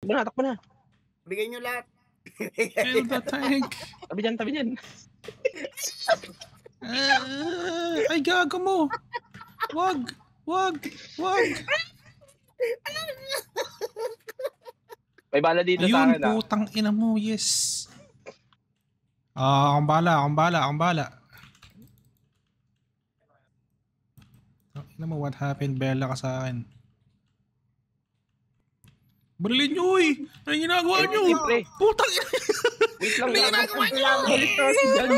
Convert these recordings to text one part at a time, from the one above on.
Takbo na. Bigay nyo lahat. Kill the tank. Tabi dyan. Ay, gago mo. Wag. May bala dito Ayun, sa akin putang ina mo, yes. Akong bala. Ina mo, what happened, Bella ka sa akin. Barilin nyo, eh. Ano yung ginagawa nyo? Pre. Putang ina. Wait lang. Ano yung ginagawa nyo? Balik na kasi dyan.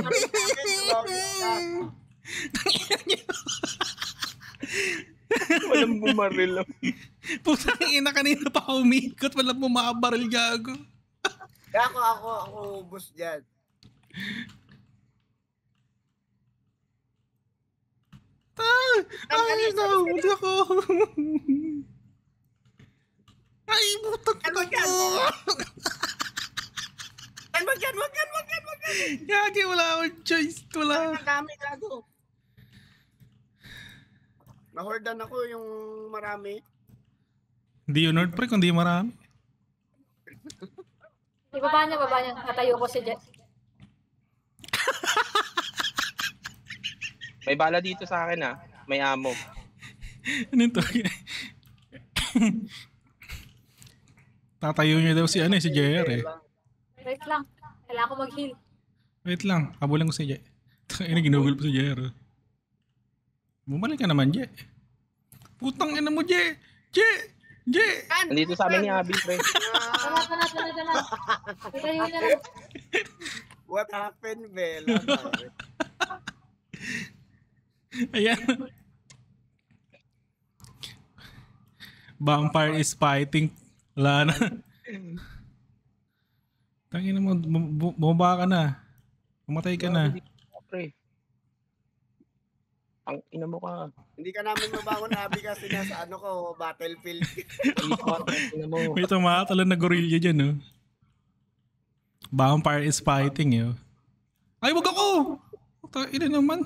Walang bumaril. Putang ina, kanina pa ako umikot. Walang bumabaril, gago. Ako ubos dyan. Ay, nahuli ako. Ay, putang ina ko. Wag yan. Gagi, wala akong choice. Wala. Ang dami, gago. Nahordan ako yung marami. Hindi yun, Nord, pre, kundi marami. Baba niya. Natayo ko si Jet. May bala dito sa akin May ammo. Ano yun to? Tatayo niya daw si JR eh. Wait lang. Kailangan ko mag-heal. Wait lang, habulan ko si J. Ina, ginugol po si JR. Bumalik ka naman, J. Putang ina mo, J! Nandito sa amin ni Abby, pre. Tara. Itayo niya lang. What happened, Bella? Ayan. Vampire is fighting. Wala na. Tangina mo, bumaba ka na. Pumatay ka na. Pre. Ang ina mo ka. Hindi ka namin mabangon, Abby, kasi nasa battlefield. Ina mo. May tumatalo na gorilla dyan, no? Vampire is fighting, yo. Ay, wag ako! Ina naman.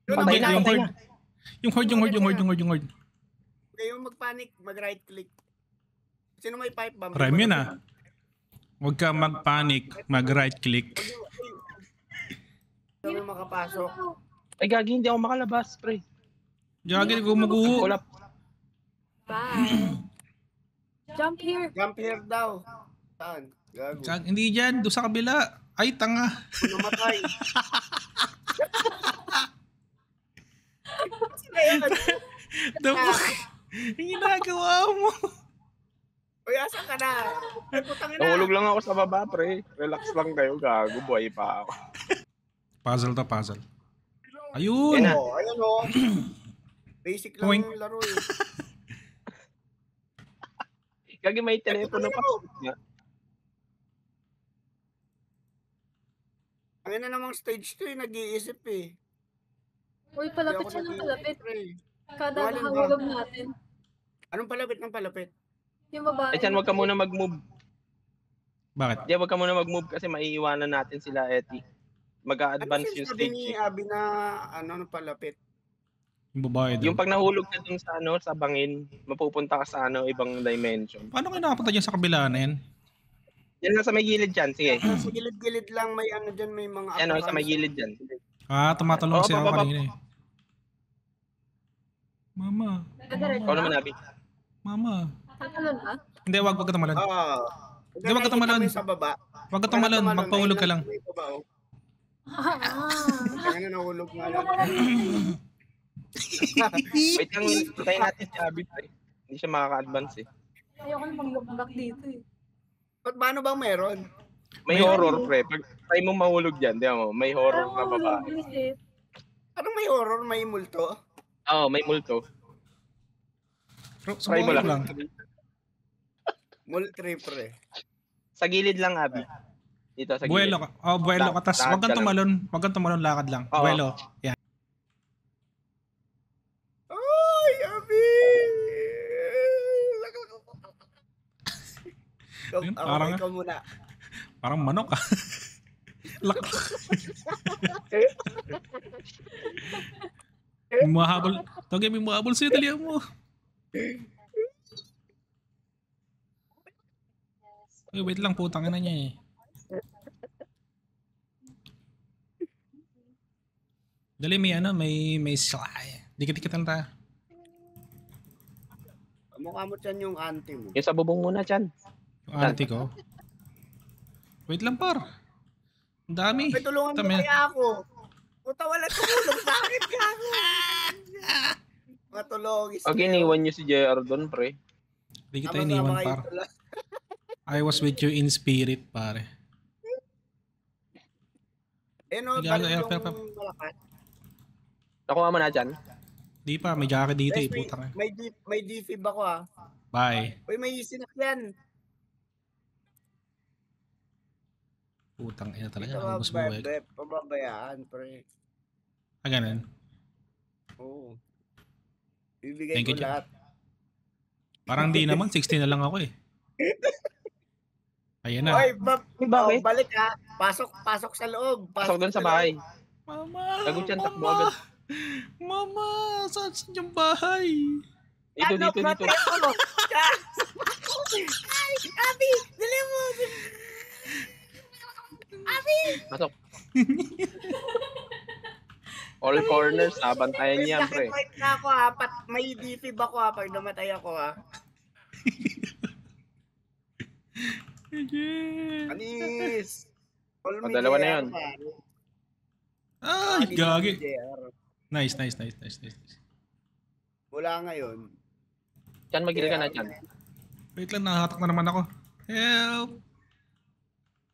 Patay na. Yung horde. Huwag kayong mag-panic, mag-right click. Sino may pipe bomb? Rhyme yun, ah. Huwag ka mag-panic, mag-right click. Sino makapasok? Ay, gagi, hindi ako makalabas, pre. Gagi, gumuguho. Kulap. Bye. Jump here. Jump here daw. Saan? Gago. Hindi dyan, doon sa kabila. Ay, tanga. Namatay. Sino yan? Dabok. Yung ginagawa mo. Uy, asan ka na? Ay, putang ina. Nahulog lang ako sa baba, pre. Relax lang kayo, gago. Buhay pa ako. Puzzle. Ayun. Yan na. Ayun o. Basic lang Point. yung laro eh. Gagi, may telepono pa. Ang ina namang stage 2 nag-iisip eh. Uy, Hindi palapit ako siya ng nag-iisip, palapit. pre. Kada Walin ba? hahulog natin. Anong palapit ng palapit? Yung babae. Eh, dyan, wag ka muna mag-move. Bakit? Diyan, wag ka muna mag-move kasi maiiwanan natin sila, Eti. Mag-a-advance Ano yung sabi stage. ni Abby na ng palapit? Yung babae daw. Yung pag nahulog ka dun sa bangin, mapupunta ka sa ibang dimension. Paano kayo nakapunta dyan sa kabila na yan? Yan lang sa may gilid dyan, sige. Sa gilid-gilid lang may dyan, may mga Yan sa may gilid dyan. Tumatalong Oo, siya ako bababa. kanina eh. Mama. Ikaw naman, Abby. Mama. Tatalon ba? Hindi, wag ka tumalon. Hindi, wag ka tumalon. Sa baba. Wag ka tumalon, magpahulog ka lang. Kaya na nahulog nga lang. Wait lang, tayo natin si Abby, pre. Hindi siya makaka-advance eh. Ayoko na mag-look dito eh. Ba't paano bang meron? May horror, pre. Pag try mo mahulog dyan, di mo, may horror na babae. Anong may horror? May multo? Oo, may multo. Try mo lang. Multi, pre. Sa gilid lang, Abby. Dito, sa gilid. Buwelo ka. Buwelo ka. Tas wag kang tumalon. Wag kang tumalon, lakad lang. Oo. Buwelo. Yan. Ay, Abby! Parang- Ikaw muna. Parang manok ah. Lak. Mahabol. Tawagin mo mahabol sa'yo. Dalihan mo. Uy, wait lang, putang ina niya eh. Dali, may slide. Dikit-dikit lang tayo. Mukha mo dyan yung auntie mo. Yung sa bubong muna, Chan. Yung auntie ko. Wait lang, par. Ang dami. May tulungan mo Tama yan. kaya ako. Puta, wala tumulong sa akin ka ako. Matulogis. Pag iniwan nyo si JR doon, pre. Hindi kita iniwan, par. I was with you in spirit, pare. Eh no, Sige, balik ano, yung malakas. Nakuha mo na, Chan. Di pa, may jacket dito eh, Guys, putang ina. may defib ako ah. Bye. Uy, may sinakyan. Putang ina talaga, Ito ubos buhay. pababayaan, pre. Ah, ganun. Oo. Bibigay Thank ko you, Jack. lahat. Parang di naman, 16 na lang ako eh. Ayan na. Oy, Bakit? balik ha. Pasok sa loob. Pasok doon sa bahay. Mama! Gago, Chan, takbo agad. Mama! Saan sa yung bahay? Dito, dito, dito. Ay, Abi! Dali mo! Abi! Pasok. All corners, sabantayan niya, pre. Black and white na ako ha. May defib ako ha pag namatay ako ha. Anis! Call me Dalawa na JR, yun. pare. Ay, Anis gagi. ni JR. Nice. Wala ngayon. Chan, magil ka na, Chan. Wait lang, nakahatak na naman ako. Help!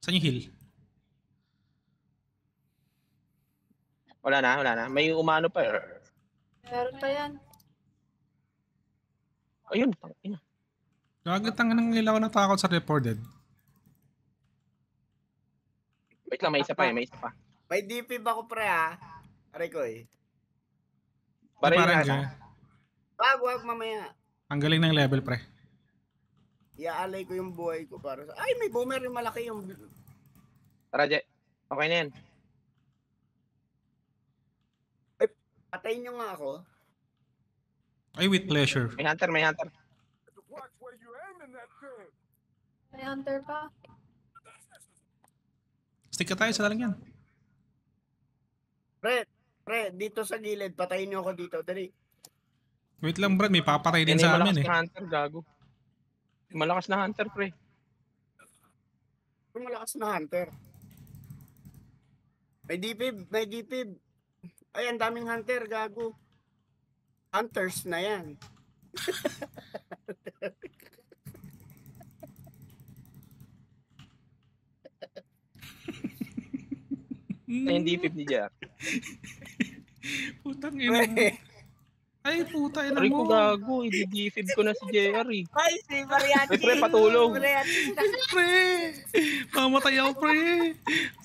Saan yung heal? Wala na. May umano pa. Meron pa yan. Ayun, tangina. Gagatang ng ilaw na takot sa reported. Wait lang, may isa pa. May defib ako pre ha. Aray ko eh. Baril Parang na. dyan. Wag mamaya. Ang galing ng level, pre. Iaalay ko yung buhay ko para sa... Ay, may boomer yung malaki yung... Tara, Je. Okay na yan. Patayin nyo nga ako. Ay, with pleasure. May hunter. May hunter pa. Stick ka tayo sa lang yan. Pre, dito sa gilid, patayin nyo ako dito. Dali. Wait lang, Brad. May papatay din Yan sa yung amin malakas eh. na hunter, gago. Malakas na hunter, pre. Yung malakas na hunter. May defib. Ay, ang daming hunter, gago. Hunters na yan. Yung D50 ni JR. Putang ina mo. Ay, puta ina Aray ko, mo. gago. I-D50 ko na si JR eh. Ay, si Mariachi. Pre, patulong. Pre! Mamatay ako, pre!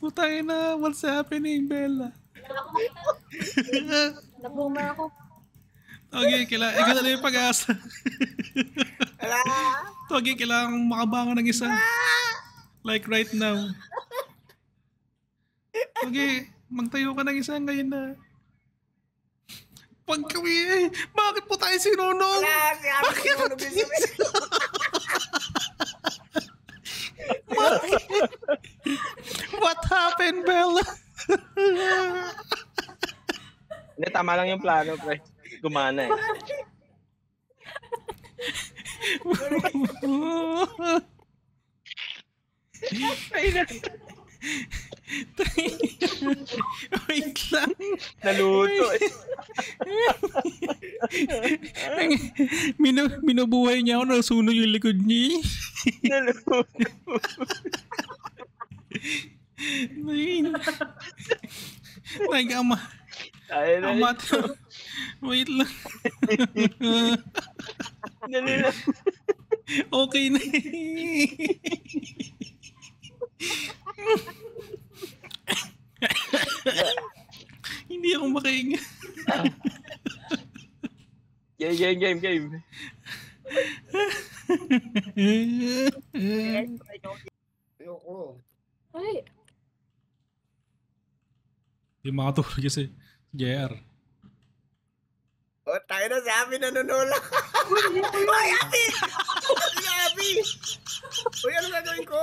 Putang ina, what's happening, Bella? Nag-boomer ako. Okay, ikaw na lang yung pag-asa. Ala. Okay, kailangan makabangon ng isa. Like right now. Okay, magtayo ka ng isa ngayon na. Pag kami bakit po tayo sinunong? Ala, si Abi sinunog yung sabi. What happened, Bella? Hindi, tama lang yung plano, pre. Gumana eh. Ay, Wait lang. naluto eh. Minubuhay niya ako, nasunog yung likod niya. Naluto. Nag-ama. Ay, Ama to. Wait lang. dali lang. Okay na. Hindi ako makahinga. Game. Ayoko. Ay, Hindi makatulog kasi. JR. O, tayo na si Abi nanunulak. Uy, Abi! Si Abi! Uy, ano gagawin ko?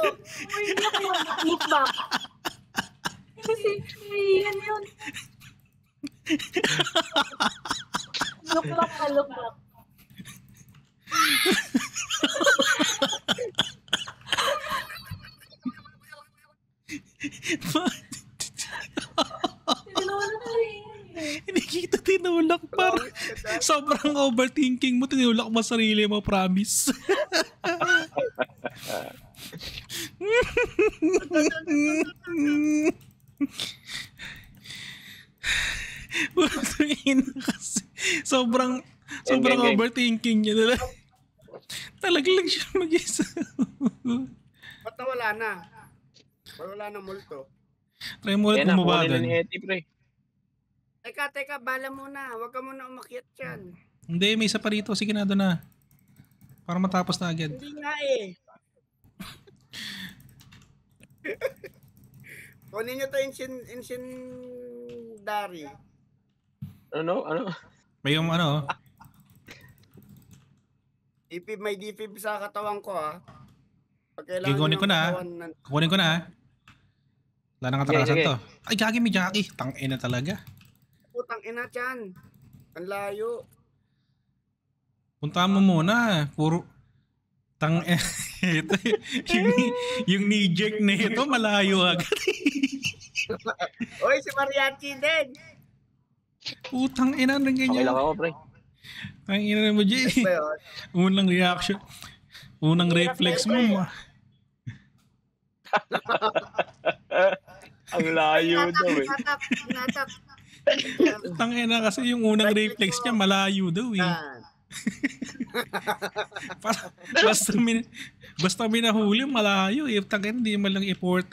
Sobrang overthinking mo, tinulak mo sarili mo, promise. Kasi sobrang Gang. overthinking niya talaga. Talaga lang siya mag-isa. Ba't nawala na? Wala na multo. Try mo ulit Yan na, bumaba kunin na doon. ni Eti, pre. Teka, bala muna. Huwag ka muna umakyat dyan. Hindi, may isa pa rito. Sige na, doon na. Para matapos na agad. Hindi nga eh. Kunin nyo to Dari. Ano? May yung ano, May defib sa katawan ko Pag Okay, kunin ko na. Kukunin ko na. Wala nang katarasan Sige. to. Ay, Jackie, may Jackie. Tangina talaga. Putang ina dyan. Ang layo. Puntahan mo muna. Puro ito, yung knee-jerk na ito, malayo agad. Oy, si Mariachi din. Putang ina ng Okay ganyan. lang ako, pre. Ang ina mo, Jay. Ba yun? Unang reaction. Unang reflex mo. Ang layo daw eh. Natak. Tangina kasi yung unang reflex niya, malayo daw eh. Basta may nahuli, malayo eh. Tangina, hindi man lang import.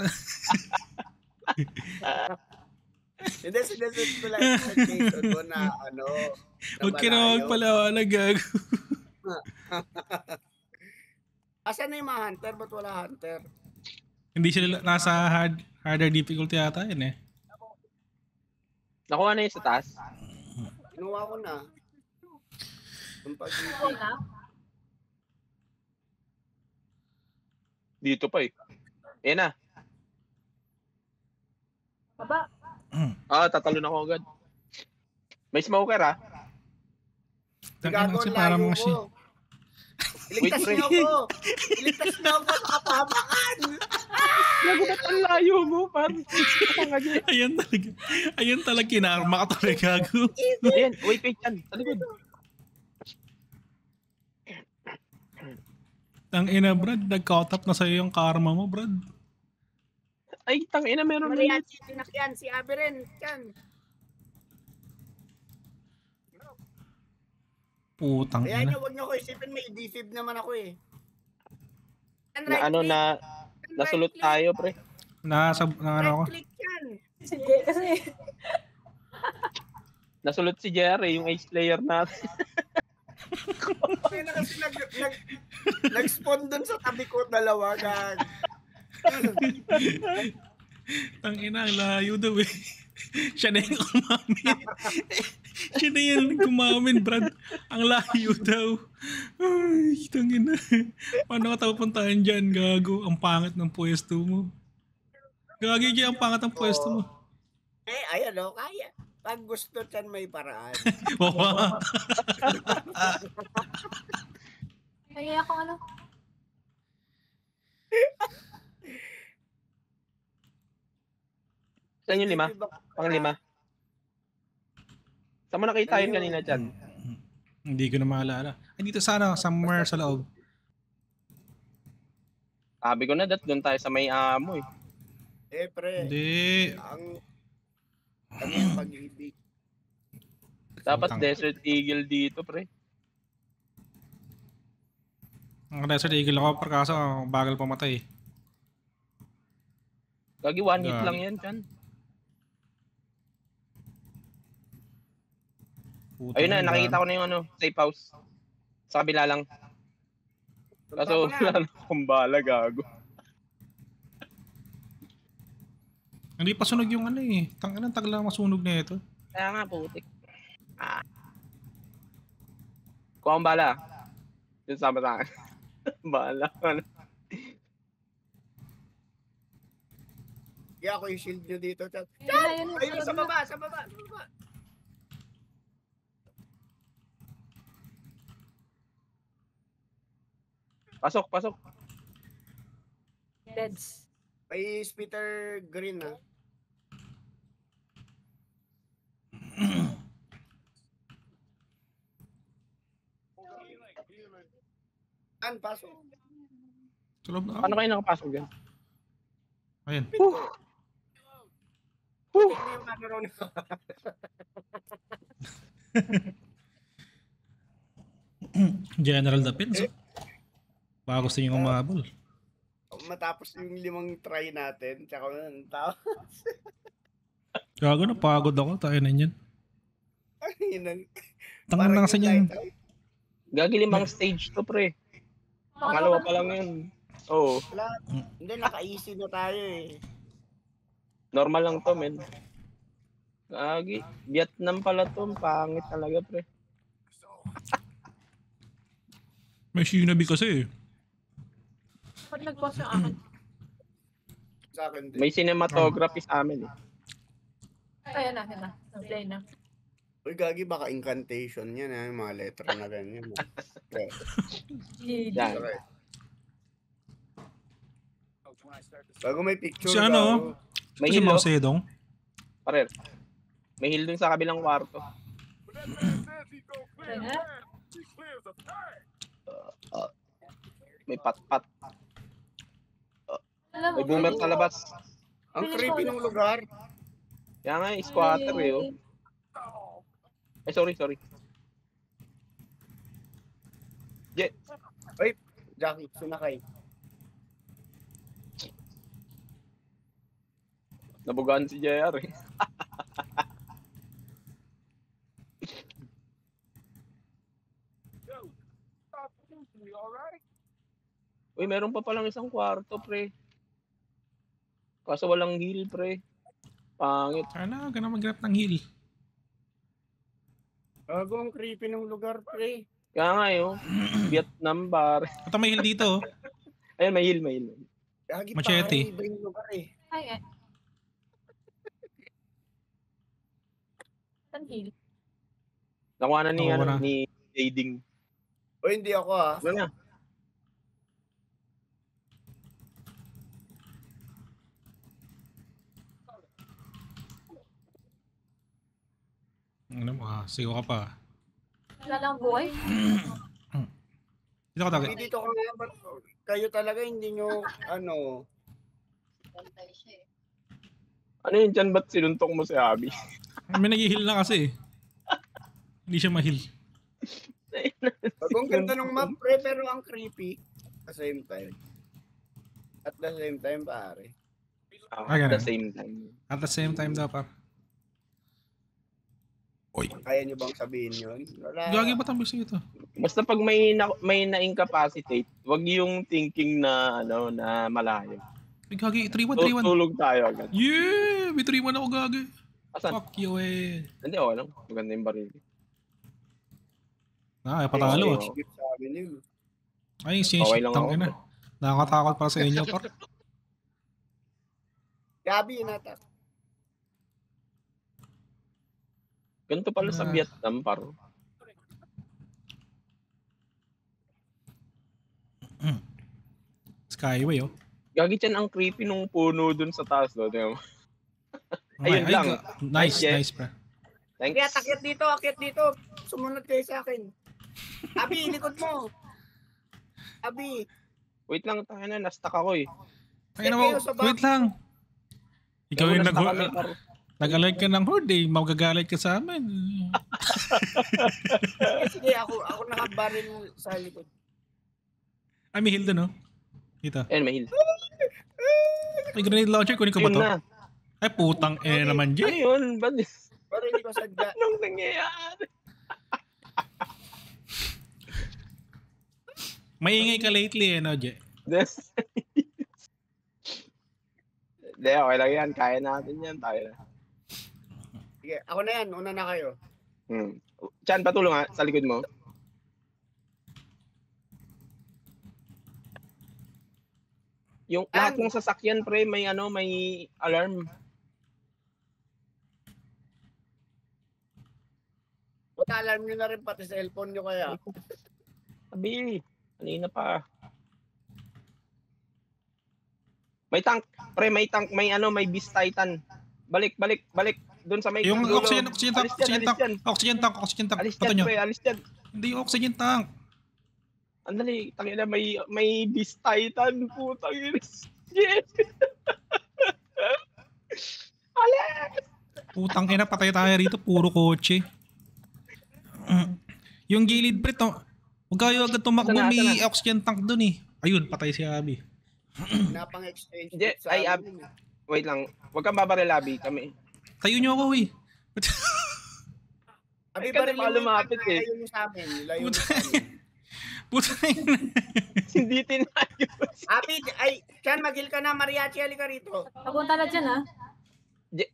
Hindi, sineset ko lang yung location mo na Huwag ka na magpalawalag, gago. Asan na yung mga hunter? Ba't wala hunter? Hindi sila nasa harder difficulty yata yun eh. Nakuha na yun sa taas. Kinuha ko na. Yung pag-ibig. Wala. Dito pa eh. Ayan na. Baba. Tatalon ako agad. May smoker Tangina Gago, kasi ang para layo mga siya. ko. Iligtas Wait, niyo ako. Iligtas niyo ako sa kapahabakan. Gago ba't ang layo mo? Parang Ayan talaga kinarma ka talaga, gago. Ayan, wait yan. Sa likod. Tangina, Brad, nag-caught up na sa'yo yung karma mo, Brad. Ay, tangina, meron na yun. Mariachi, tinakyan. Si Abiren. Yan. Putang Kaya ina. nyo, huwag nyo ko isipin. May defib naman ako eh. Nasulot tayo, pre. Ano ako? Right click yan. Sige, kasi Nasulot si Jerry, yung ace player natin. Kaya na kasi nag-spawn dun sa tabi ko dalawa. Tangina, ang layo daw eh. Siya na yung kumamin. Siya na yung kumamin, Brad. Ang layo daw. Ay, tangina. Paano ka tayo puntahan dyan, gago? Ang pangit ng pwesto mo. Gagi dyan, ang pangit ng pwesto mo. Ayan kaya. Pag gusto dyan may paraan. Wawa. kaya ako Saan yung 5? Pang-5. Saan mo nakita yun kanina dyan? Hindi ko na maalala. Ay, dito sana, somewhere sa loob. Sabi ko na, doon tayo sa may amo eh. Pre. Hindi. Ang pag-ibig. Dapat Putang. Desert Eagle dito, pre. Ang Desert Eagle ako, per kaso, bagal pamatay. Gagi, 1 hit Gagi. lang yan, Chan. Putang Ayun na, ina. nakikita ko na yung safe house. Sa kabila lang. Kaso wala na akong bala, gago. Hindi pa sunog yung Tangan tagla masunog na ito. Kaya nga, putik. Kuha akong bala. Yung sama sa akin. Bala. Kaya ako yung shield nyo dito. Chat. Ayun, Ayun, sa baba. Pasok. Deads. May Spitter Green Saan? Pasok. Sa loob na Paano kayo nakapasok dyan? Ayan. Tignan yung camera na. General Dapins. Baka gusto nyo umabol. Matapos yung 5 try natin, tsaka ng tao. Gago na, pagod ako. Tayo na yan. Ayun. Tangan na kasi yan. Gagi 5 stage to, pre. Pangalawa pa lang yun. Oo. Wala. Hindi, naka-easy na tayo eh. Normal lang to, men. Gagi. Vietnam pala to. Pangit talaga, pre. May shinabi kasi eh. Ba't nag-pause yung akin? Sa akin din. May cinematography sa amin eh. Ayan na, yun na. Nag-play na. Uy, gagi, baka incantation yan ha, yung mga letra na ganyan. Okay. Yan. Okay. Bago may picture Si ano? gago. May Kasi heal, Mao oh. Zedong. Parer. May heal dun sa kabilang kwarto. Ayan na. May pat-pat. Alam May boomer sa labas. Ang creepy ng lugar. Kaya nga, squatter eh. Oh. Ay, sorry. Jet. Jackie, sunakay. Nabugaan si JR eh. Uy, meron pa palang isang kwarto, pre. Kaso walang heal, pre. Pangit. Sana, ka na mag-grab ng heal. Gago, ang creepy ng lugar, pre. Kaya nga yun. Vietnam bar. Ito may heal dito. Oh. Ayun, may heal. Gagi, Machete. pare, iba yung lugar eh. Ay, eh. Saan heal? Nakuha na ni, Oo, ano, wala. ni Jading. O, hindi ako ah. Ano na? Ano mo sigo ka pa. Wala lang buhay. Dito ka tagay. Hindi dito ka nga, ba't kayo talaga hindi nyo, ano, Ano yun dyan? Ba't sinuntok mo si Abby? May nag-heal na kasi eh. Hindi siya ma-heal. ang ganda ng map, pre, pero ang creepy. At the same time. At the same time, pare. Ah, At ganun. the same time. At the same time daw pa. Oy. Kaya nyo bang sabihin yun? Wala. Gagi ba't ang gusto ito? Basta pag may na-incapacitate, wag yung thinking na ano na malayo. Ay, gagi, 3-1, 3-1. Tulog tayo agad. Yeah! May 3-1 ako gagi. Asan? Fuck you eh. Hindi, okay lang. Maganda yung baril. Ay, patalo. Okay. Skip sa amin yun. Ay, siya Okay shit lang tang ako. ina. Nakakatakot para sa inyo, par. Gabi yun ata. Ganito pala sa Ah. Vietnam, paro. Skyway, oh. Gagi dyan ang creepy nung puno dun sa taas, no? Tingnan mo. Ayun Ay, lang. Nice, Ay, nice, pre. Thanks. Kaya akyat dito. Sumunod kayo sa akin. Abi, likod mo. Abi, Wait lang, tayo na. Na-stuck ako eh. Ay, mo, wait lang. Ikaw yung Na-stuck kami, paro. nag-alert ka ng horde, eh. Magagalit ka sa amin. sige, ako nakabaril sa likod. Ay, may heal dun, oh. Dito. Ayun, may heal. May grenade launcher, kunin ko ba Yun to? na. Ay, putang naman, Ano Jay. yun? Ba't? Pero hindi ko sadya. Anong nangyayari? Maingay ka lately, no, Jay? This. Hindi, okay lang yan. Kaya natin yan. Tayo na. Sige, ako na yan. Una na kayo. Chan, patulong ha. Sa likod mo. Yung lahat ng sasakyan, pre, may alarm. Alarm nyo na rin pati sa cellphone nyo kaya. Sabi, kanina pa. May tank, pre, may tank, may Beast Titan. Balik. Doon sa may Yung dulo. oxygen tank, Alis dyan. oxygen tank. Alis Pato dyan, nyo. pre, alis dyan. Hindi yung oxygen tank. Andali, tangina may Beast Titan, putang ina. Yes. Alex! Putang ina, patay tayo rito. Puro kotse. Yung gilid pre, huwag kayo agad tumakbo. Asa na? May oxygen tank dun eh. Ayun, patay si Abby. Napang-exchange Hindi, sa ay, amin. Wait lang. Huwag kang babaril, Abby. Kami. Tayo nyo ako eh. Abi, Ay, kasi barilin baka mo yung lumapit tank, eh. Ilayo mo sa amin. Ilayo mo Puta. sa amin. Putang ina. Hindi tinayos. Abi, ay, Chan, magil ka na. Mariachi, halika rito. Papunta na dyan, ha?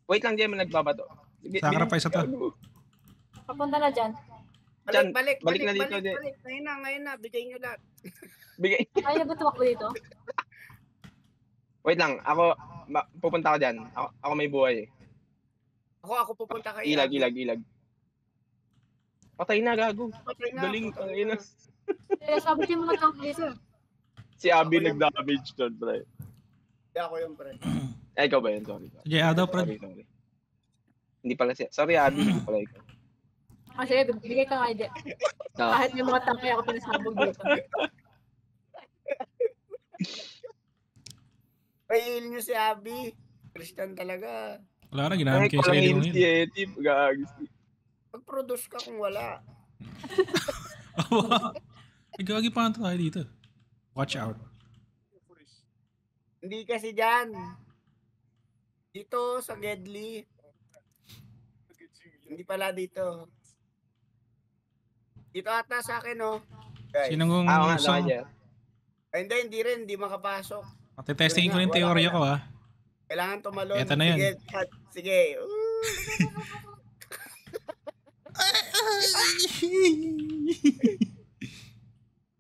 Wait lang, Jem, nagbabato. Sige, Sacrifice na to. Papunta na dyan. Chan, Balik balik na dito, balik. Jem. Ngayon na. Bigay nyo lahat. Bigay. Kaya ba tumakbo dito? Wait lang, pupunta ka dyan. Ako may buhay eh. Ako pupunta kay Ilag. Patay na, gago. Patay na. Galing, tangina. Kaya sabi ko yung mga tank dito. Si Abby Ako yung- nag-damage doon, pre. Hindi ako yung pre. Ay, ikaw ba yun? Sorry. Sige, daw pre. Sorry. Hindi pala siya. Sorry, Abby. Hindi pala ikaw. Kasi bigay ka nga, hindi. Ah. Kahit may mga tank kaya ako pinasabog dito. Pail nyo si Abby. Christian talaga. Wala na, ginamit Ay, kayo ko sa lang sarili yung mo yun. initiative. Gagis. Mag-produce ka kung wala. Ay, gagi pa tayo dito. Watch out. Hindi kasi dyan. Dito sa Gedli. Hindi pala dito. Dito ata sa akin, oh. Guys. Sinong Oo nga, gusto? Jeff. Ay, hindi rin. Hindi makapasok. Matitesting ko yung Wala, teorya wala. ko ah. Kailangan tumalon. Eto na yan. Sige, Chat. Sige.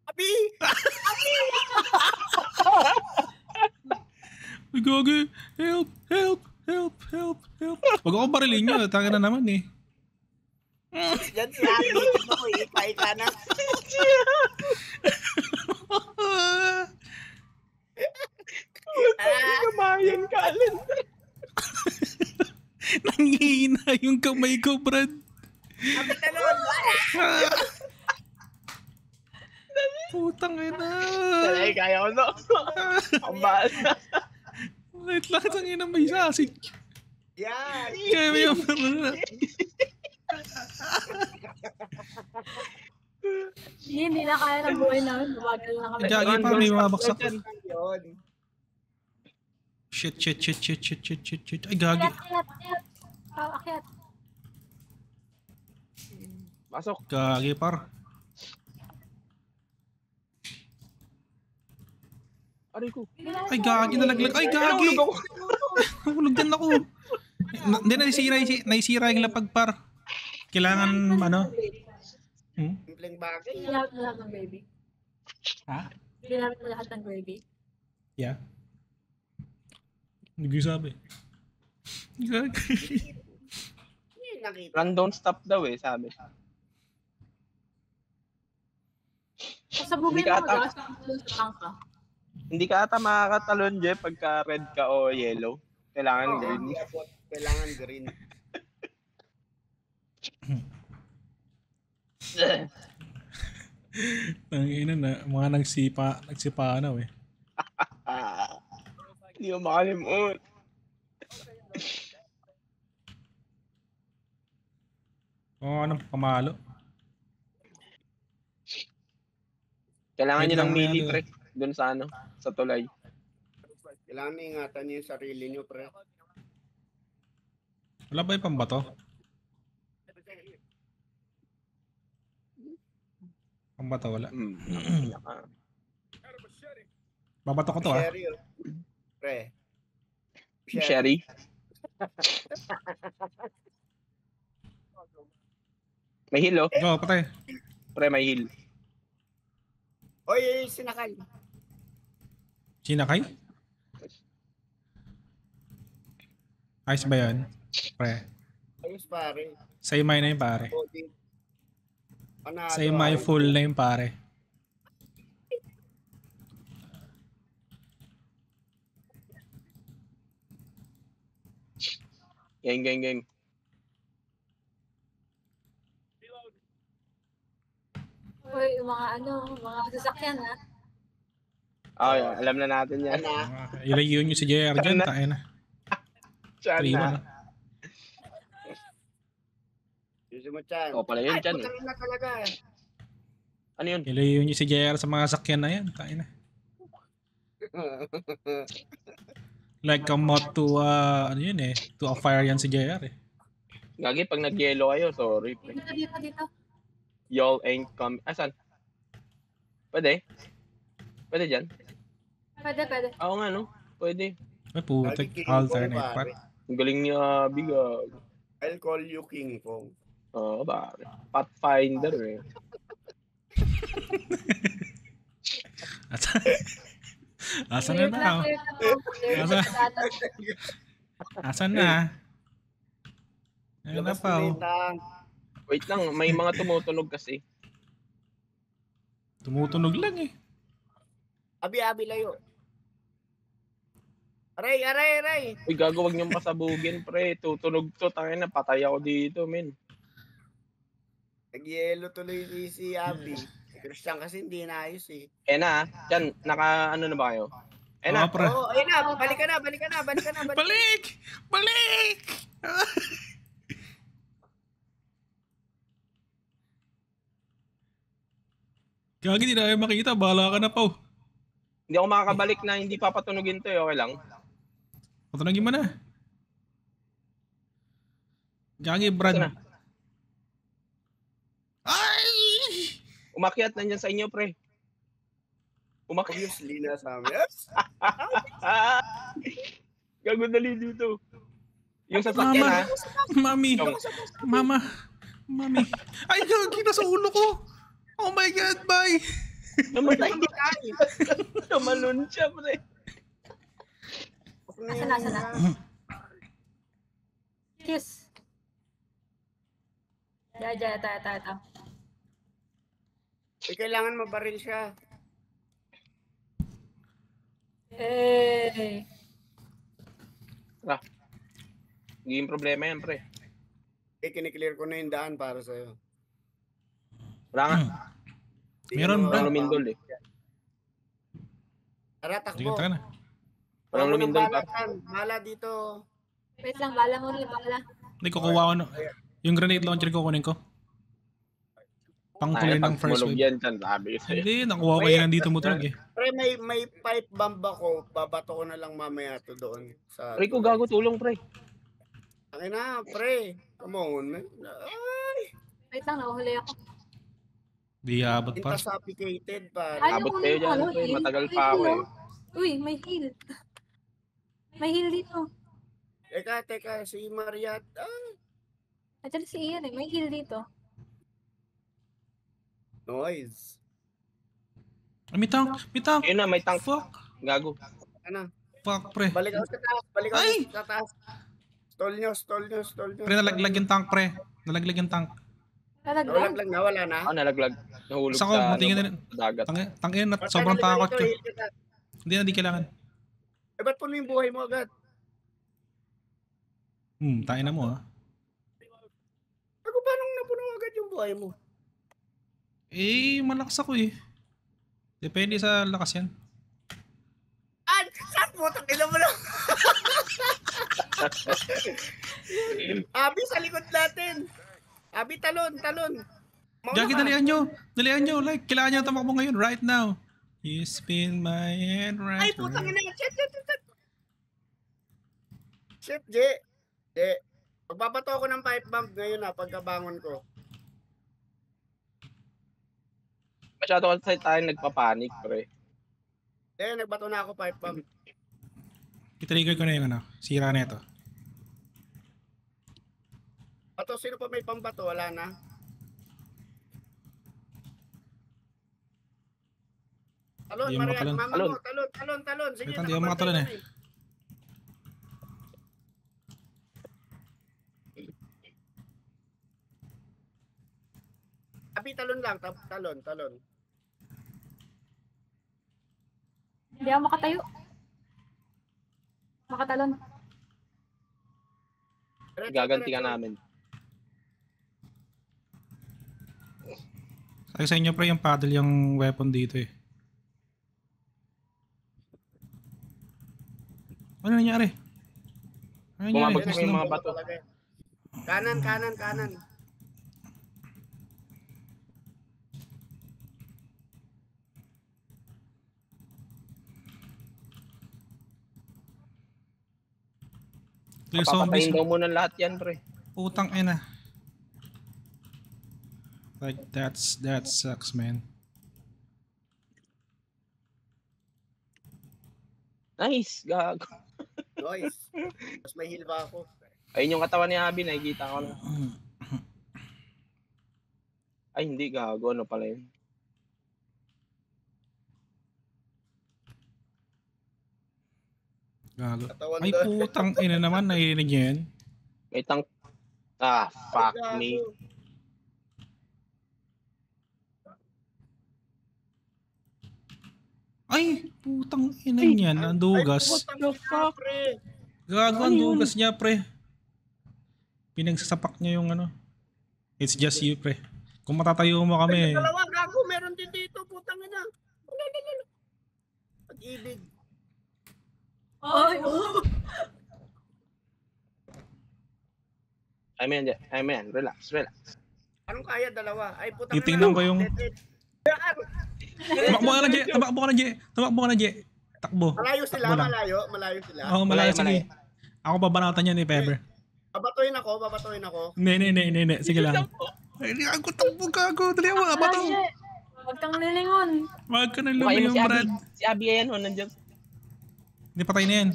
Abi! Ay, gagi. Help. Huwag ako barilin nyo. Taka na naman eh. Yan si Abi. Ito ko, ika na. Kamayan ka, Alan. Nangihina yung kamay ko, Brad. Abi, talon. Putang ina. Talay, kaya ko no. Ang bahala. Wait lang, tangina may sasig. Yan. Kaya may Hindi na kaya ng buhay namin. Bumagal na kami. Gagi pa, may mabaksak. Yun. Shit. Ay, gagi. Akyat. Akyat. Pasok. Gagi par. Aray ko. Ay, gagi nalaglag. Ay, gagi. Nahulog ako. Nahulog din ako. Hindi, naisira yung lapag par. Kailangan, ano? Simpleng bagay. Ginamit mo lahat ng gravy. Ha? Ginamit mo lahat ng gravy. Yeah. Hindi ko sabi. Gagi. Hindi nakita. Random stop daw eh, sabi. Pasabugin Hindi ka mo ata- gas sa tank ka. Hindi ka ata makakatalon, Jeff, pagka red ka o yellow. Kailangan Oo, green. hindi abot. Kailangan green. Tangina na, mga nagsipa na eh. Hindi mo makalimut. Oo, anong pamalo? Kailangan Wait nyo lang, ng melee, ano. pre. Doon sa ano, sa tulay. Kailangan ingatan niyo yung sarili niyo, pre. Wala ba yung pambato? Pambato wala. Babato ko to ah. Sherry, oh. Pre. Sherry. May heal, oh. Go, patay. Pre, may heal. Oy, sinakal. Sinakay? Ayos ba yan? Pre. Ayos, pare. Say my name pare. Coding. Panalo, Say my ayos. full name pare. Gang. Uy, yung mga ano, mga sakyan ha. Oh, yeah, alam na natin yan. Sana. Ilayo nyo si JR dyan, tayo na. Chan 3-1 na. na. Yusin mo, Chan. Oh, pala yun, Ay, Chan, putang ina talaga. Ano yun? Ilayo nyo si JR sa mga sakyan na yan, tayo na. Like a moth to, ano yun eh, to a fire yan si JR eh. Gagi, pag nag-yellow kayo, sorry. Pre. Dito. Y'all ain't come... Asan? Pwede? Pwede dyan? Pwede. Oo nga, no? Pwede. Ay putik, King alternate Kong, part. pare. Ang galing niya, bigag. I'll call you King Kong. Oo, pare. Pathfinder, eh. Asan na daw? Asan na? Ayun na Labas pa oh. na. Wait lang, may mga tumutunog kasi. Tumutunog lang eh. Abi, layo. Aray. Uy, gago, wag niyong pasabugin, pre. Tutunog to, tangin na, patay ako dito, men. Nag-yellow tuloy si Abi. Si Christian kasi hindi naayos eh. Na, yan, naka, ano na ba kayo? Na, Oo, pre. Oo, ayun na. Balik ka na. Balik! Balik! Gagi, di na kayo makita. Bahala ka na pa. hindi ako makakabalik na hindi papatunogin to, okay lang? Patunagin mo na. Gagi, Brad. Saan na? Ay! Umakyat nandiyan sa inyo, pre. Umakyat. Obviously na sa amin. Yes. Gago, dali dito. Yung sasakyan, Mama. ha? Mami. Yung, Mama. Mami. Ay, gagi, nasa ulo ko. Oh my God, bye. namatay. Ay, Tumalon siya, pre. Nasa na? Kiss. Ito. kailangan mabaril siya. Eh. Naging problema yan, pre. Kiniklear ko na yung daan para sa'yo. Wala nga. Meron, Tingnan mo, bro. Walang lumindol, eh. Tara, Sige, takbo. taka na. Walang lumindol, bala, pa. Chan. Bala dito. Wait lang, bala muna, bala. Hindi, kukuha ko. Yung grenade launcher kukunin ko. Pangtuloy ng first Pag wave. yan, dyan, sabi ko sa'yo. Hindi, nakuha ko yan nandito mo tulog eh. Pre, may pipe bomb ako. Babato ko na lang mamaya to doon. Sa Rico, gago, tulong, pre. Ang ina, pre. Come on. Ay, Wait lang, nakuhuli ako. Di abot pa. intoxicated pa. Ay, Abot yung kayo ulo, dyan, ano, pre. heal. Matagal May pa ako, heal, eh. oh. Uy, may heal. May heal dito. Teka, si Mariat. Andiyan si Ian eh, may heal dito. Noise. Ah, may tank! May tank! Yun na, may tank. Fuck! Gago. Ano? Fuck, pre. Balik ako sa taas. Ay! Sa taas. Stall nyo. Pre, nalaglag yung tank, pre. Nalaglag yung tank. Talaglag. Nalaglag na, wala na. Nalaglag. Nahulog Isa ko, sa, matingin ano, dagat. Tangin na, Basta sobrang nalaglag takot ito, ko. heal kita. Hindi kailangan. Eh, ba't puno yung buhay mo agad? Tayo na mo ha. Ako, paano napuno agad yung buhay mo? Eh, malakas ako eh. Depende sa lakas yan. Saan mo? Takila mo lang. Abi, sa likod natin. Abi, talon. Mauna Jackie, ka. dalian nyo. Like, kailangan nyo tamakbo ngayon, right now. You spin my head right Ay, putang ina. Shit. Shit, J. Magbabato ako ng pipe bomb ngayon pagkabangon ko. Masyado kasi tayo nagpapanik, pre. Nagbato na ako pipe bomb. I-trigger ko na yung sira na ito. Bato, sino pa may pambato? Wala na. Talon, Di mo Marian, matalon. mama Talon. mo, talon. Sige, Wait, hindi mo nakabantay matalon kami. Abi, talon lang, talon. Hindi ako makatayo. Makatalon. Gaganti ka namin. Sabi sa inyo pre, yung paddle yung weapon dito eh. Ano nangyari? Ano nangyari? Bumabagsak Gusto yung na- mga bato. Talaga eh. Kanan, kanan, kanan. Clear zombies. Papatayin daw muna lahat yan, pre. Putang ina. Like, that sucks, man. Nice, gago. Noise. Tapos may heal ba ako? Ayun yung katawan ni Abby, nakikita ko na. Ay, hindi, gago. Ano pala yun? Gago. Katawan Ay, doon. putang ina naman. Naiinig niyo yan? May tank. Ah, fuck me. Ay, putang ina niyan. Ang dugas. What the fuck? Pre. Gago, ang dugas niya, pre. Pinagsasapak niya yung ano. It's just you, pre. Kung matatayo mo kami. Dalawa, gago. Meron din dito. Putang ina. Pag-ibig. Ay, oh. Amen. Relax. Anong kaya dalawa? Ay, putang Titingnan ko yung- Dead. Tumakbo ka na, Jay. Tumakbo ka na, Jay. Takbo. Malayo sila, Takbo lang. malayo sila. Oo, malayo. Malayo, Sige. Ako babanatan yan ni Pepper. Babatuin ako. Hindi. Sige lang. Ay, gago, takbo, gago. Dali mo, abato. Ay, huwag kang lilingon. Wag ka na Mukha yun lumiyong, si Abby. Brad. Si Abby yan, nandiyan. Hindi, patay na yan.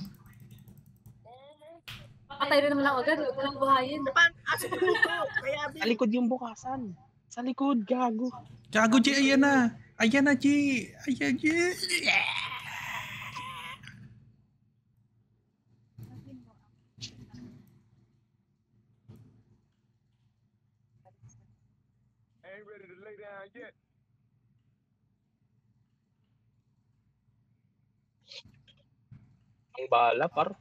Patay rin naman lang agad. Huwag mo lang buhayin. Asa ko dito? Kaya Sa likod yung bukasan. Sa likod, gago. Gago, Jay, ayan na. Ayan na, Jay. Ayan, Jay. Ang bala, par.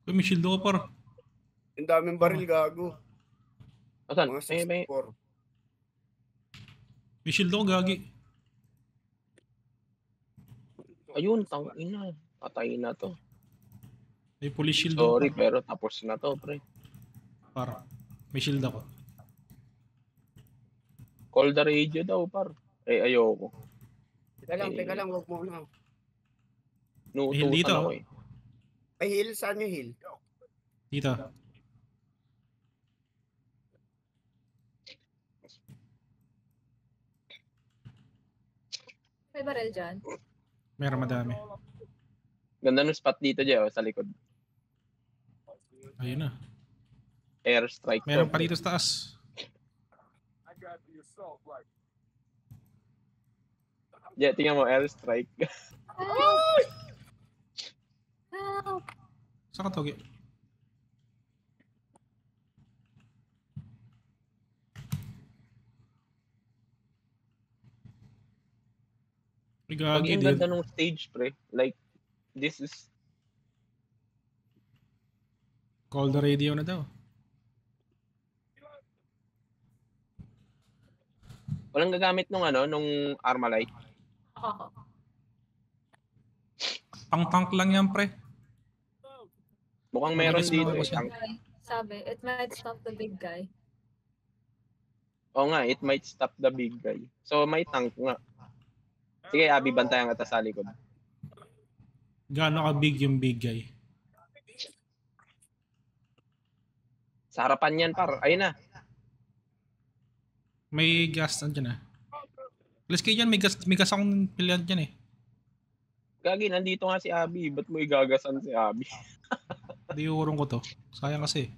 Uy, may shield ako, par. Ang daming baril, gago. Asan? Mga May. 64. May shield ako, gagi. Ayun, tangina. Patay na to. May police shield ako. Sorry, pero tapos na to, pre. Par. May shield ako. Call the radio daw, par. Eh, ayoko. Teka lang, wag mo na. Nuutusan dito, ako oh. eh. Ay, heal, saan yung heal? Dito. May baril dyan. Meron madami. Ganda ng spot dito, Jay, oh, sa likod. Ayun na. Airstrike. Meron to, pa pre. dito sa taas. Jay, tingnan mo, airstrike. Help! Saan ka, Togi? Ay, Pag gagi, yung dude. ganda ng stage, pre. Like, this is... Call the radio na daw. Walang gagamit nung nung Armalite. Oo. Pang-tank lang yan, pre. Mukhang meron Mabilis dito eh. maubos yan. Sabi, it might stop the big guy. Oo nga, it might stop the big guy. So, may tank nga. Sige, Abby, bantayan kita sa likod. Gaano ka big yung big guy? Sa harapan yan, par. Ayun na. May gas nandiyan ah. Let's kayo dyan, may gas akong pilihan dyan eh. Gagi, nandito nga si Abby. Ba't mo igagasan si Abby? Hindi uurong ko to. Sayang kasi.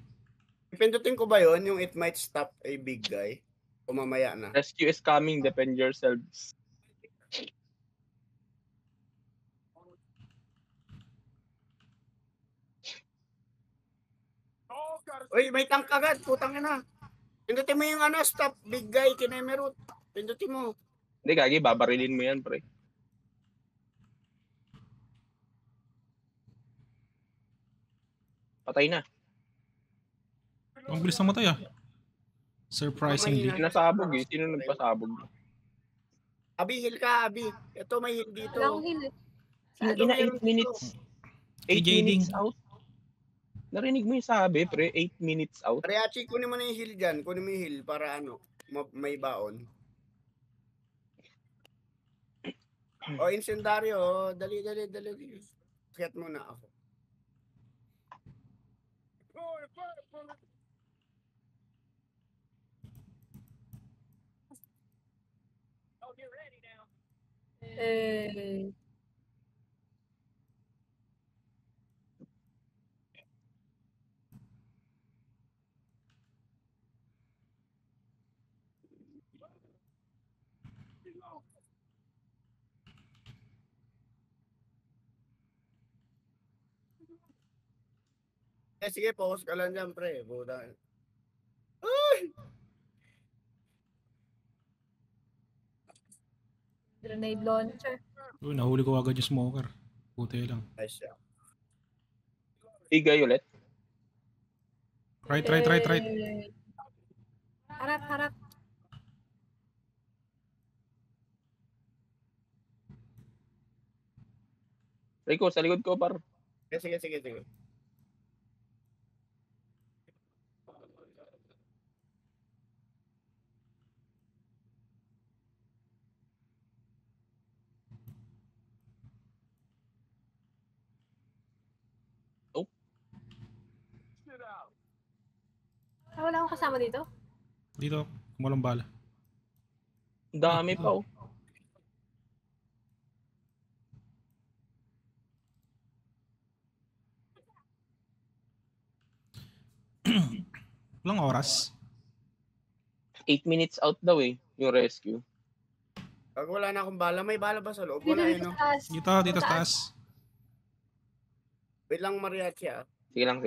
Pindutin ko ba yon yung it might stop a big guy? O mamaya na? Rescue is coming. Defend yourselves. Uy, may tank agad. Putang ina. Pindutin mo yung stop big guy, kinemerut. Pindutin mo. Hindi, Gagi, babarilin mo yan, pre. Patay na. Ang bilis na matay ah. Surprisingly. Mamaya. Sinasabog eh. Sino nagpasabog? Abi, heal ka, Abi. Ito, may heal dito. Wala akong heal eh. Ang ina, 8 minutes. 8 AJ minutes Ding. out. Narinig mo yung sabi, pre, 8 minutes out. Mariachi, kunin mo na yung heal dyan. Kunin mo yung heal para may baon. O, incendario. Dali. Kiyat muna ako. Eh, Sige, focus ka lang dyan, pre. Buda. grenade launcher. Uy, nahuli ko agad yung smoker. Puti lang. Nice siya. Igay ulit. Right. Eh, harap. Rico, sa likod ko, par. Sige. Wala akong kasama dito. Dito, walang bala. Ang dami pa, oh. Walang oras. 8 minutes out daw eh, yung rescue. Pag wala na akong bala, may bala ba sa loob? Dito, Wala dito no? sa taas. Dito sa taas. Wait lang, Mariachi ah. Sige lang.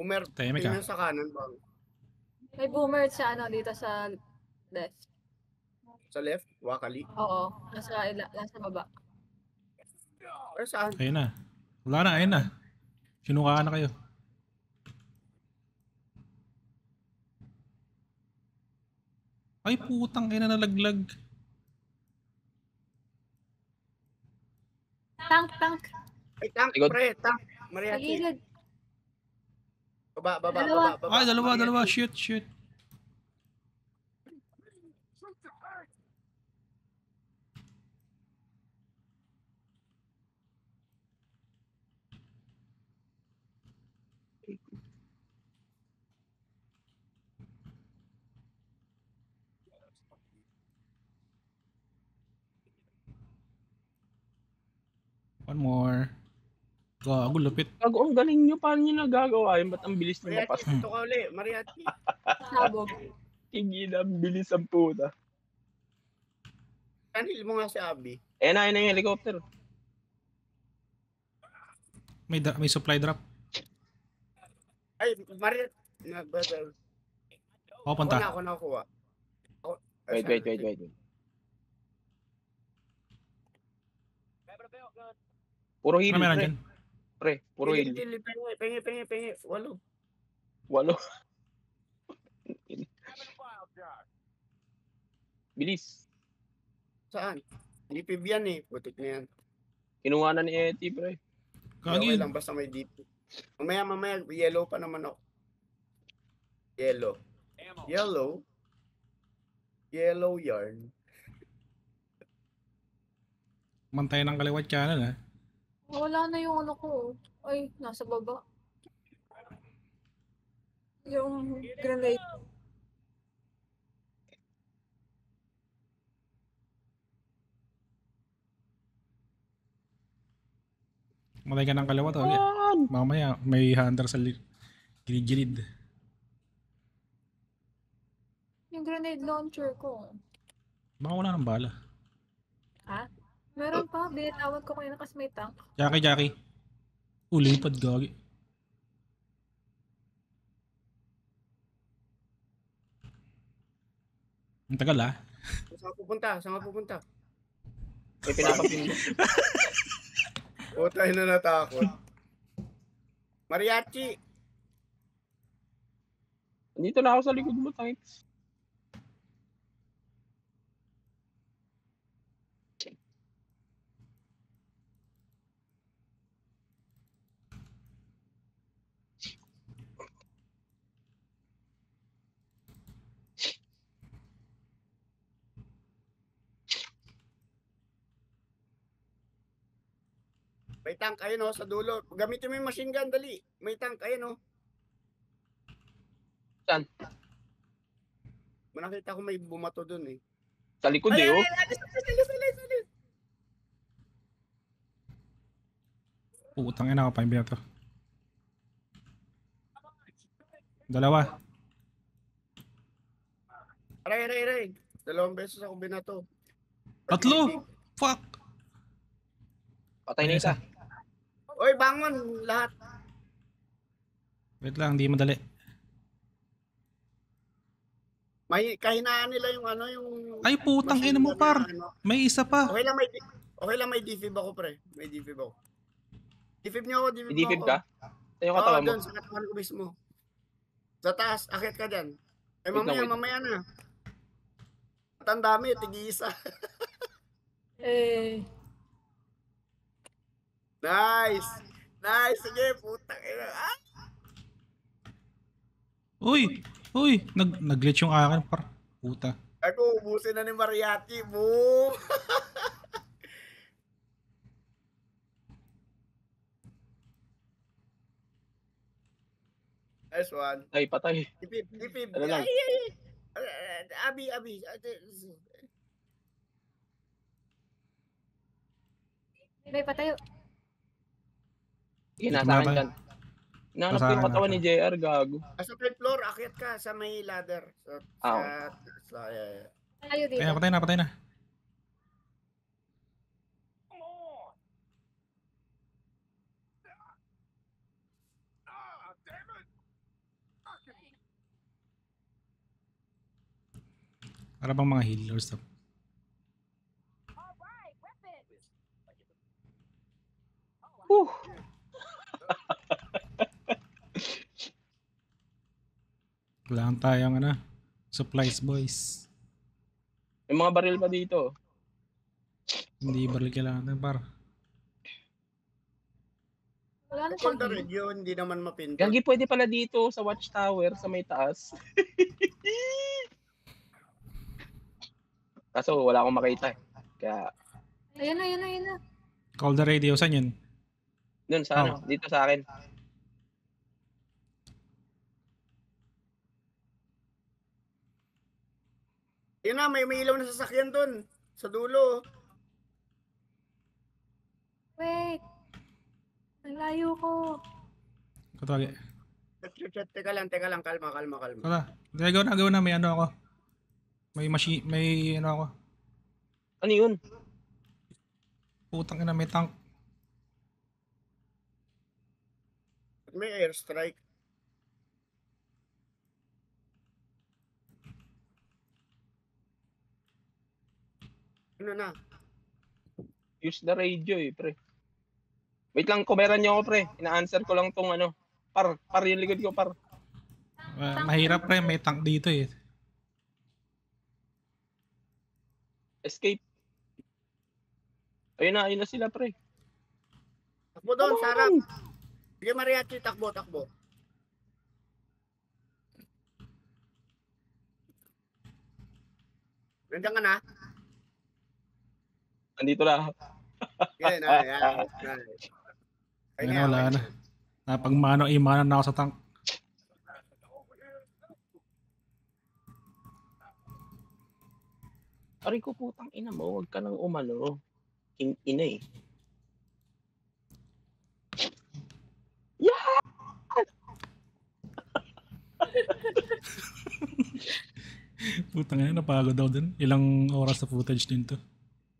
Tahimik tingnan sa kanan ba? May boomer sa dito sa left. Sa left? Wakali? Oo, nasa baba. Or saan? Ayun na. Wala na, ayun na. Sinukaan na kayo. Ay, putang ina, nalaglag. Tank. Ay, tank, Likod. pre, tank. Sa Mariachi. gilid. Baba. Ay, dalawa. Mariachi. Shoot. One more. Gago, lupit. Gago, ang galing nyo. Paano nyo nagagawa yun? Ba't ang bilis nyo mapas? Mariachi, dito ka uli. Mariachi. Sabog. Tingin, ang bilis ang puta. Kanil mo nga si Abby. Na yung helicopter. May supply drop. Ay, Mariachi. O, punta. Ako nakuha. Wait. Puro heal, Ano meron pre. dyan? Pre, puro heal. Pengi. Walo. 8. Bilis. Saan? DP yan eh. Putik na yan. Kinuha na ni Eti, pre. Okay Kagi. lang, basta may DP. Mamaya, yellow pa naman ako. Yellow yarn. Mantay ng kaliwat channel, ha? Wala na yung ko. Ay, nasa baba. Yung grenade. Matay ka ng kaliwat, ha? Mamaya, may hunter sa gilid. Yung grenade launcher ko. Baka wala ng bala. Ha? Meron pa. Binitawan ko kayo kasi may tank. Jackie. Lipad, gagi. Ang tagal, ha? Saan ka pupunta? May pinapapindot. Puta, na natakot. Mariachi! Dito na ako sa likod mo, thanks. May tank, ayun oh, sa dulo. Gamitin mo yung machine gun, dali. May tank, ayun oh. Saan? Nakita ko may bumato dun eh. Sa likod eh, oh. Alis. Putang ina ko pa yung binato. Dalawa. Aray. 2 beses ako binato. Tatlo! Fuck! Patay na isa. Oy, bangon lahat. Wait lang, di madali. May kahinaan nila yung ano, yung... Ay putang machine ina mo gun par. na ano. May isa pa. Okay lang may defib ako, pre. May defib ako. Defib niyo ako, defib mo Idipid ako. ka? Sa yung Oo, katawan mo? doon, sa katawan ko mismo. Sa taas, akit ka dyan. Eh, Wait lang, mamaya na. At ang dami, tig-isa. Eh, Nice! Sige, putang ina. Ah! Uy! Nag-glitch yung akin par. Puta. Ako, ubusin na ni Mariachi. Boom! Nice one. Ay, patay. Dipib. Ano lang? Ay. Abi. may patayo. Sige, nasa akin dyan. Inahanap ko yung katawan ni JR, gago. Sa third floor, akyat ka sa may ladder. Yeah. Tayo dito. Patay na. Para bang mga healers to. Kailangan tayong supplies boys. May mga baril pa dito. Hindi baril kailangan par. Wala na Kung siyang radio, hindi naman mapindot. Gagi, pwede pala dito sa watchtower, sa may taas. Kaso wala akong makita eh. Kaya, Ayan na. Call the radio, saan yun? dun sa ano, dito sa akin. Yun na, may ilaw na sasakyan dun. Sa dulo. Wait. Ang layo ko. Katawag. Teka lang, kalma. Kata. Gawin na, may ako. May machine, may ako. Ano yun? Putang ina, may tank. May airstrike. Ano na? Use the radio eh, pre. Wait lang, kumeran niyo ako, pre. Ina-answer ko lang tong ano. Par yung likod ko, par. Mahirap pre, may tank dito eh. Escape. Ayun na sila, pre. Takbo doon, sarap. Sige, Mariachi, takbo. Nandiyan ka na? Andito na. Yan. Ayun, wala na. Napagmano-imano na ako sa tank. Aray ko, putang ina mo. Huwag ka nang umano. King ina eh. Yeah! Putang ina, napagod daw dun. Ilang oras sa footage din to.